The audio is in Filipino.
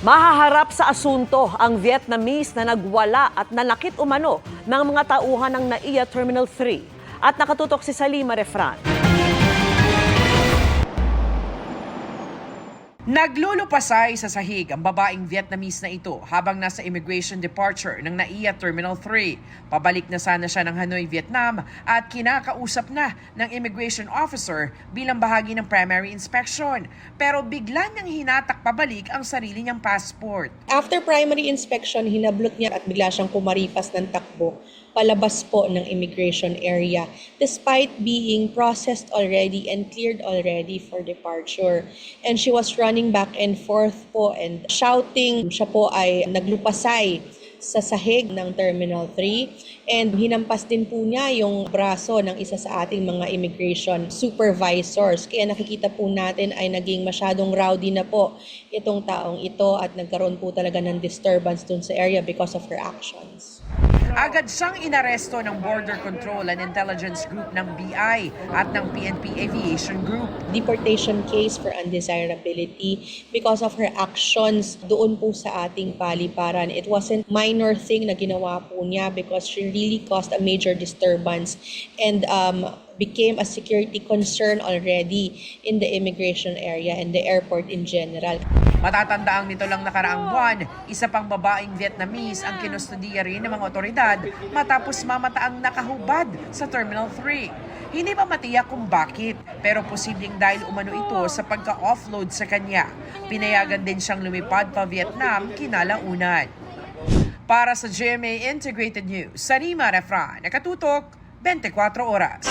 Mahaharap sa asunto ang Vietnamese na nagwala at nanakit umano ng mga tauhan ng NAIA Terminal 3. At nakatutok si Salima Refran. Naglulupasay sa sahig ang babaeng Vietnamese na ito habang nasa immigration departure ng NAIA Terminal 3. Pabalik na sana siya ng Hanoi, Vietnam at kinakausap na ng immigration officer bilang bahagi ng primary inspection. Pero bigla niyang hinatak pabalik ang sarili niyang passport. After primary inspection, hinablot niya at bigla siyang kumaripas ng takbo palabas po ng immigration area despite being processed already and cleared already for departure. And she was running back and forth po and shouting. Siya po ay naglupasay sa sahig ng Terminal 3 and hinampas din po niya yung braso ng isa sa ating mga immigration supervisors. Kaya nakikita po natin ay naging masyadong rowdy na po itong taong ito at nagkaroon po talaga ng disturbance dun sa area because of her actions. Agad siyang inaresto ng Border Control and Intelligence Group ng BI at ng PNP Aviation Group. Deportation case for undesirability because of her actions doon po sa ating paliparan. It wasn't minor thing na ginawa po niya because she really caused a major disturbance and became a security concern already in the immigration area and the airport in general. Matatandaang nito lang nakaraang buwan, isa pang babaeng Vietnamese ang kinustudiya rin ng mga otoridad matapos mamataang nakahubad sa Terminal 3. Hindi pa matiyak kung bakit, pero posibleng dahil umano ito sa pagka-offload sa kanya. Pinayagan din siyang lumipad pa Vietnam kinalaunan. Para sa GMA Integrated News, Salima Refran, nakatutok 24 oras.